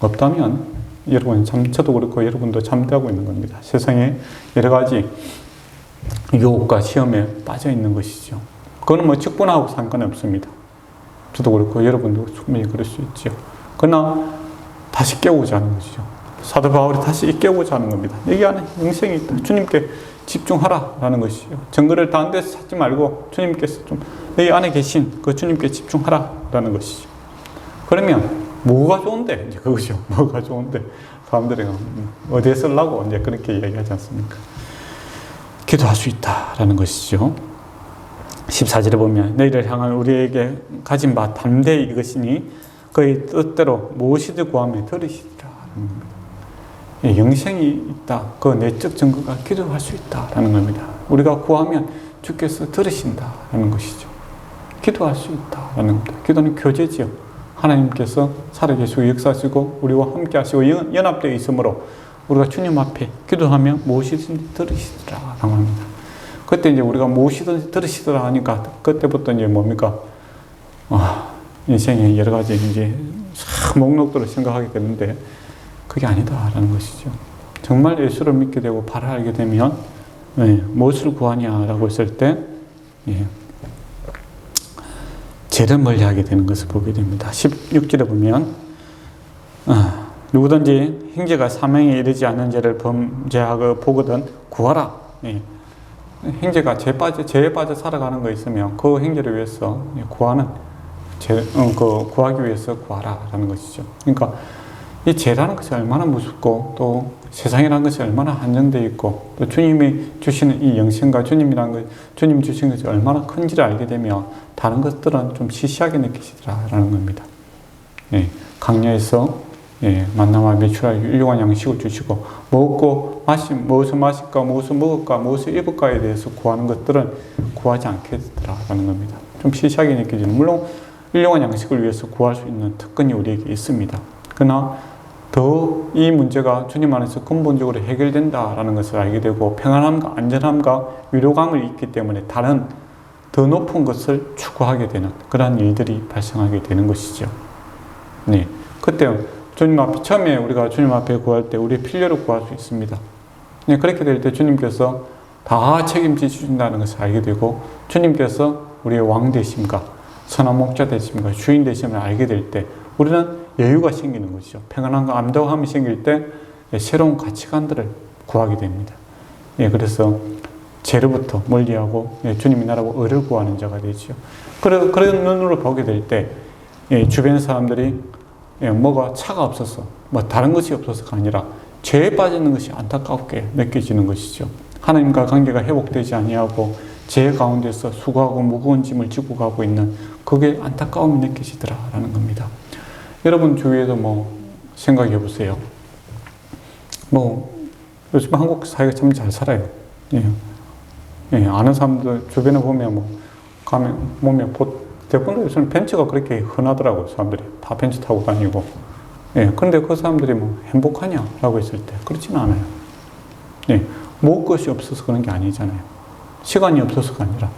없다면 여러분 저도 그렇고 여러분도 잠들고 있는 겁니다. 세상에 여러 가지 유혹과 시험에 빠져 있는 것이죠. 그건 직분하고 상관없습니다. 저도 그렇고 여러분도 충분히 그럴 수 있죠. 그러나 다시 깨우고자 하는 것이죠. 사도 바울이 다시 깨우고자 하는 겁니다. 여기 안에 영생이 있다. 주님께 집중하라라는 것이죠. 증거를 다른 데서 찾지 말고 주님께서 좀 여기 안에 계신 그 주님께 집중하라라는 것이죠. 그러면 뭐가 좋은데? 이제 그것이요. 뭐가 좋은데? 사람들이 어디에 쓰려고 이제 그렇게 얘기하지 않습니까? 기도할 수 있다라는 것이죠. 14절에 보면 너희를 향한 우리에게 가진 바 담대히 이것이니 그의 뜻대로 무엇이든 구하면 들으시리라. 영생이 있다. 그 내적 증거가 기도할 수 있다라는 겁니다. 우리가 구하면 주께서 들으신다라는 것이죠. 기도할 수 있다라는 겁니다. 기도는 교제지요. 하나님께서 살아계시고 역사하시고 우리와 함께 하시고 연합되어 있으므로 우리가 주님 앞에 기도하면 무엇이든지 들으시더라라고 합니다. 그때 이제 우리가 무엇이든지 들으시더라 하니까 그때부터 이제 뭡니까? 인생의 여러 가지 이제 목록들을 생각하게 되는데 그게 아니다라는 것이죠. 정말 예수를 믿게 되고 바라 알게 되면 무엇을 구하냐라고 했을 때 죄를 멀리하게 되는 것을 보게 됩니다. 16절에 보면 누구든지 형제가 사망에 이르지 않는 죄를 범죄하고 보거든 구하라. 형제가 죄에 빠져 살아가는 거 있으면 그 형제를 위해서 구하기 위해서 구하라라는 것이죠. 그러니까 이 죄라는 것이 얼마나 무섭고 또 세상이라는 것이 얼마나 한정되어 있고 또 주님이 주시는 이 영생과 주님 주신 것이 얼마나 큰지를 알게 되면 다른 것들은 좀 시시하게 느끼시더라라는 겁니다. 강야에서 만나와 메추라 율륭한 양식을 주시고 무엇을 마실까 무엇을 먹을까 무엇을 입을까에 대해서 구하는 것들은 구하지 않게 되더라라는 겁니다. 좀 시시하게 느껴지는, 물론 훌륭한 양식을 위해서 구할 수 있는 특권이 우리에게 있습니다. 그러나 더 이 문제가 주님 안에서 근본적으로 해결된다라는 것을 알게 되고 평안함과 안전함과 위로감을 잊기 때문에 다른 더 높은 것을 추구하게 되는 그러한 일들이 발생하게 되는 것이죠. 그때 주님 앞에 처음에 우리가 주님 앞에 구할 때 우리의 필요를 구할 수 있습니다. 그렇게 될 때 주님께서 다 책임져 주신다는 것을 알게 되고 주님께서 우리의 왕 되심과 선한 목자 되심과 주인 되심을 알게 될 때 우리는 여유가 생기는 것이죠. 평안함과 안도함이 생길 때 새로운 가치관들을 구하게 됩니다. 그래서 죄로부터 멀리하고 주님의 나라고 의를 구하는 자가 되죠. 그런 눈으로 보게 될 때 주변 사람들이 뭐가 차가 없어서 다른 것이 없어서가 아니라 죄에 빠지는 것이 안타깝게 느껴지는 것이죠. 하나님과 관계가 회복되지 아니하고 죄 가운데서 수고하고 무거운 짐을 지고 가고 있는 그게 안타까움이 느껴지더라라는 겁니다. 여러분 주위에도 생각해 보세요. 요즘 한국 사회가 참 잘 살아요. 아는 사람들 주변에 보면 대부분 요즘 벤츠가 그렇게 흔하더라고요. 사람들이 다 벤츠 타고 다니고. 그런데 그 사람들이 행복하냐라고 했을 때 그렇지는 않아요. 먹을 것이 없어서 그런 게 아니잖아요. 시간이 없어서가 아니라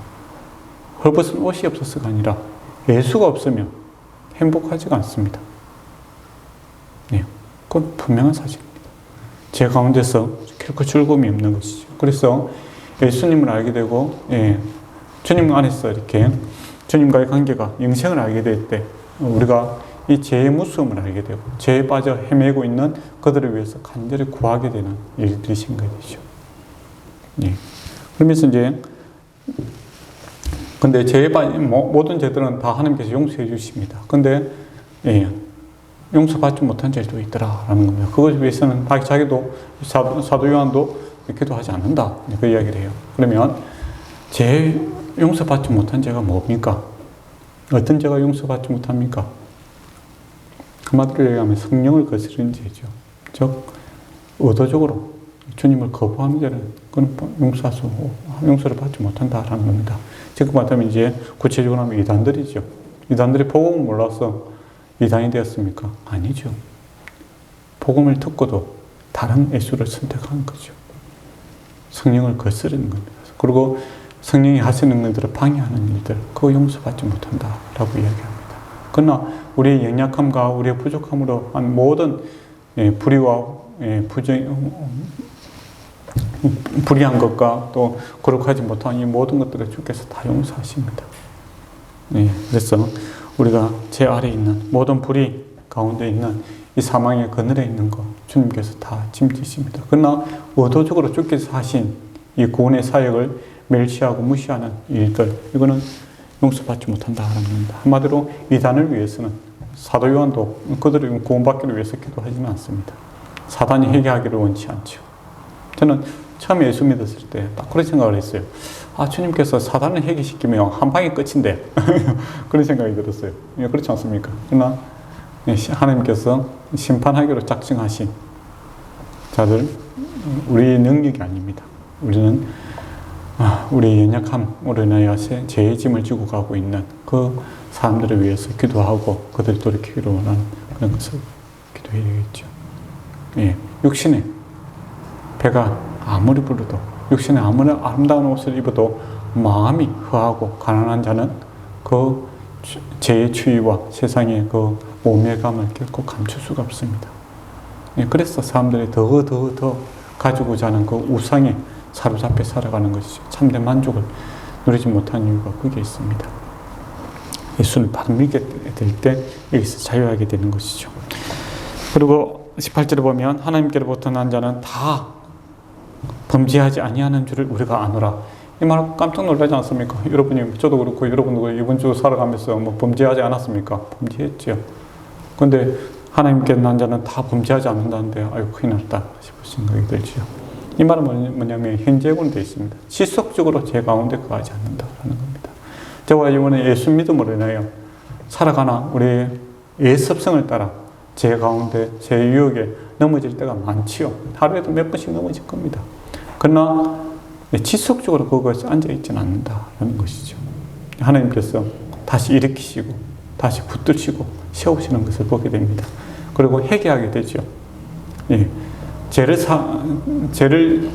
헐벗은 옷이 없어서가 아니라 예수가 없으면 행복하지가 않습니다. 그건 분명한 사실입니다. 제 가운데서 결코 즐거움이 없는 것이죠. 그래서 예수님을 알게 되고 주님 안에서 이렇게 주님과의 관계가 영생을 알게 될 때 우리가 이 죄의 무서움을 알게 되고 죄에 빠져 헤매고 있는 그들을 위해서 간절히 구하게 되는 일들이 생겨되죠. 그러면서 근데 죄에 빠진 모든 죄들은 다 하나님께서 용서해 주십니다. 근데 용서받지 못한 죄도 있더라라는 겁니다. 그것을 위해서는 자기도 사도 요한도 기도하지 않는다 그 이야기를 해요. 그러면 용서받지 못한 죄가 뭡니까? 어떤 죄가 용서받지 못합니까? 한마디로 얘기하면 성령을 거스르는 죄죠. 즉 의도적으로 주님을 거부하는 죄는 그건 용서를 받지 못한다라는 겁니다. 지금 같으면 구체적으로 하면 이단들이죠. 이단들이 복음을 몰라서 이단이 되었습니까? 아니죠. 복음을 듣고도 다른 예수를 선택하는 거죠. 성령을 거스르는 겁니다. 그리고 성령이 하시는 일들을 방해하는 일들, 그거 용서받지 못한다라고 이야기합니다. 그러나 우리의 연약함과 우리의 부족함으로 한 모든 불의와 불의한 것과 또 거룩하지 못한 이 모든 것들을 주께서 다 용서하십니다. 그래서 우리가 제 아래에 있는 모든 불의 가운데 있는 이 사망의 그늘에 있는 것 주님께서 다 짐지십니다. 그러나 의도적으로 주께서 하신 이 구원의 사역을 멸시하고 무시하는 일들, 이거는 용서받지 못한다는 겁니다. 한마디로 이단을 위해서는 사도 요한도 그들을 구원받기를 위해서 기도하지는 않습니다. 사단이 회개하기를 원치 않죠. 저는 처음에 예수 믿었을 때 딱 그런 생각을 했어요. 주님께서 사단을 회개시키면 한 방에 끝인데 그런 생각이 들었어요. 그렇지 않습니까? 그러나 하나님께서 심판하기로 작정하신 자들, 우리의 능력이 아닙니다. 우리는 우리의 연약함으로 인하여 죄의 짐을 지고 가고 있는 그 사람들을 위해서 기도하고 그들이 돌이키기를 원하는 그런 것을 기도해야 되겠죠. 육신의 배가 아무리 부르도 육신에 아무리 아름다운 옷을 입어도 마음이 허하고 가난한 자는 그 죄의 추위와 세상의 그 모멸감을 결코 감출 수가 없습니다. 그래서 사람들이 더 가지고자 하는 그 우상에 사로잡혀 살아가는 것이죠. 참된 만족을 누리지 못하는 이유가 거기에 있습니다. 예수를 바로 믿게 될 때 여기서 자유하게 되는 것이죠. 그리고 18절에 보면 하나님께로부터 난 자는 다 범죄하지 아니하는 줄을 우리가 아노라. 이 말 깜짝 놀라지 않습니까? 여러분이, 저도 그렇고 여러분도 이번 주 살아가면서 뭐 범죄하지 않았습니까? 범죄했죠. 근데 하나님께 난 자는 다 범죄하지 않는다는데 아유 큰일 났다 싶을 생각이 들죠. 이 말은 뭐냐면 현재군에 되어 있습니다. 지속적으로 죄 가운데 거하지 않는다라는 겁니다. 저와 이번에 예수 믿음으로 인하여 살아가나 우리의 예습성을 따라 죄 가운데 죄 유혹에 넘어질 때가 많지요. 하루에도 몇 번씩 넘어질 겁니다. 그러나 지속적으로 그것에 앉아있지는 않는다라는 것이죠. 하나님께서 다시 일으키시고 다시 붙드시고 세우시는 것을 보게 됩니다. 그리고 회개하게 되죠. 죄를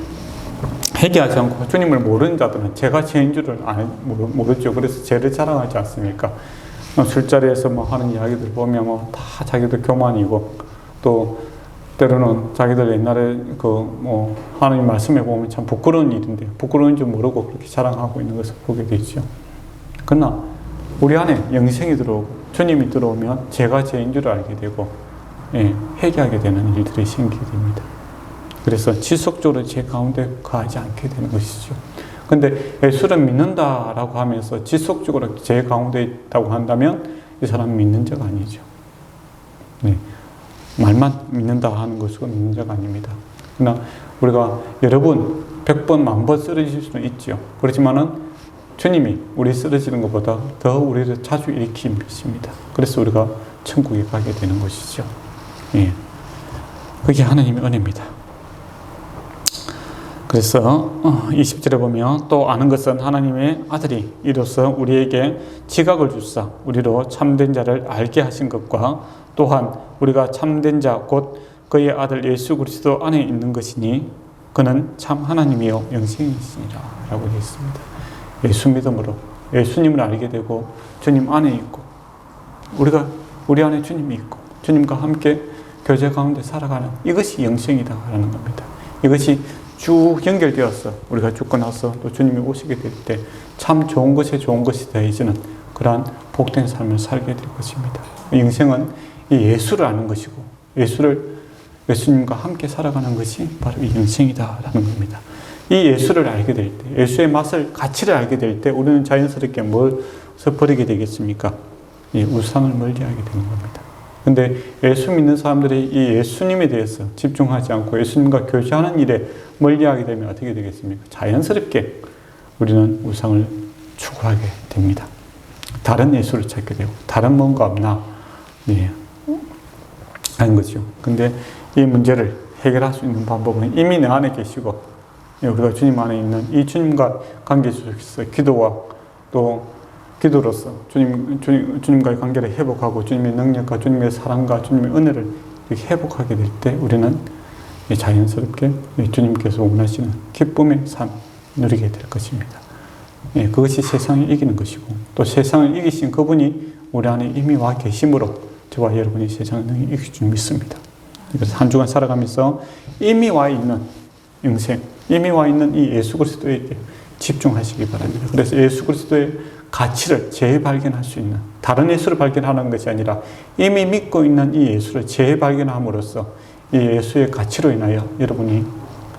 회개하지 않고 주님을 모르는 자들은 죄가 죄인 줄을 모르죠. 그래서 죄를 자랑하지 않습니까? 술자리에서 뭐 하는 이야기들 보면 뭐 다 자기들 교만이고, 또 때로는 자기들 옛날에 하나님 말씀해 보면 참 부끄러운 일인데 부끄러운 줄 모르고 그렇게 자랑하고 있는 것을 보게 되죠. 그러나 우리 안에 영생이 들어오고 주님이 들어오면 죄가 죄인 줄 알게 되고 회개하게 되는 일들이 생기게 됩니다. 그래서 지속적으로 죄 가운데 거하지 않게 되는 것이죠. 근데 예수를 믿는다라고 하면서 지속적으로 죄 가운데 있다고 한다면 이 사람은 믿는 자가 아니죠. 말만 믿는다 하는 것은 믿는 자가 아닙니다. 그러나 우리가 여러 번, 100번, 1000번 쓰러질 수는 있죠. 그렇지만은 주님이 우리 쓰러지는 것보다 더 우리를 자주 일으킨 것입니다. 그래서 우리가 천국에 가게 되는 것이죠. 그게 하나님의 은혜입니다. 그래서 20절에 보면 또 아는 것은 하나님의 아들이 이로써 우리에게 지각을 주사 우리로 참된 자를 알게 하신 것과 또한 우리가 참된 자 곧 그의 아들 예수 그리스도 안에 있는 것이니 그는 참 하나님이요 영생이시니라 라고 되어 있습니다. 예수 믿음으로 예수님을 알게 되고 주님 안에 있고 우리 안에 주님이 있고 주님과 함께 교제 가운데 살아가는 이것이 영생이다 라는 겁니다. 이것이 쭉 연결되어서 우리가 죽고 나서 또 주님이 오시게 될 때 참 좋은 것에 좋은 것이 더해지는 그러한 복된 삶을 살게 될 것입니다. 영생은 이 예수를 아는 것이고 예수님과 함께 살아가는 것이 바로 이 영생이다라는 겁니다. 이 예수를 알게 될 때, 예수의 맛을, 가치를 알게 될 때 우리는 자연스럽게 뭘 버리게 되겠습니까? 이 우상을 멀리하게 되는 겁니다. 근데 예수 믿는 사람들이 이 예수님에 대해서 집중하지 않고 예수님과 교제하는 일에 멀리하게 되면 어떻게 되겠습니까? 자연스럽게 우리는 우상을 추구하게 됩니다. 다른 예수를 찾게 되고 다른 뭔가 없나 하는 거죠. 근데 이 문제를 해결할 수 있는 방법은 이미 내 안에 계시고 우리가 주님 안에 있는 이 주님과 관계 속에서 기도와 또 기도로서 주님과의 관계를 회복하고 주님의 능력과 주님의 사랑과 주님의 은혜를 이렇게 회복하게 될 때 우리는 자연스럽게 주님께서 원하시는 기쁨의 삶 누리게 될 것입니다. 그것이 세상을 이기는 것이고 또 세상을 이기신 그분이 우리 안에 이미 와 계심으로 저와 여러분이 세상을 능히 이길 줄 믿습니다. 그래서 한 주간 살아가면서 이미 와 있는 영생, 이미 와 있는 이 예수 그리스도에게 집중하시기 바랍니다. 그래서 예수 그리스도의 가치를 재발견할 수 있는, 다른 예수를 발견하는 것이 아니라 이미 믿고 있는 이 예수를 재발견함으로써 이 예수의 가치로 인하여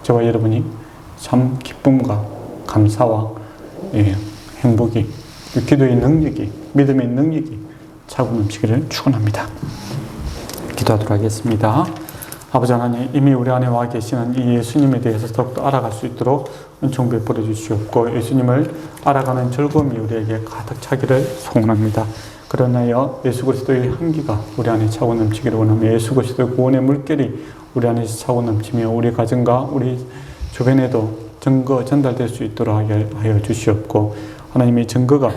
저와 여러분이 참 기쁨과 감사와 행복이, 기도의 능력이, 믿음의 능력이 차고 넘치기를 축원합니다. 기도하도록 하겠습니다. 아버지 하나님, 이미 우리 안에 와 계시는 이 예수님에 대해서 더욱더 알아갈 수 있도록 은총 베풀어 주시옵고 예수님을 알아가는 즐거움이 우리에게 가득 차기를 소원합니다. 그러나여 예수 그리스도의 향기가 우리 안에 차고 넘치기를 원하며 예수 그리스도의 구원의 물결이 우리 안에서 차고 넘치며 우리 가정과 우리 주변에도 전달될 수 있도록 하여 주시옵고 하나님의 증거가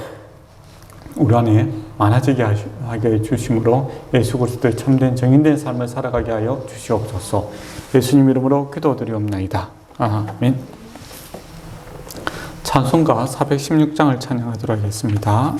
우리 안에 많아지게 하게 주심으로 예수 그리스도의 참된 정인된 삶을 살아가게 하여 주시옵소서. 예수님 이름으로 기도드리옵나이다. 아멘. 찬송가 416장을 찬양하도록 하겠습니다.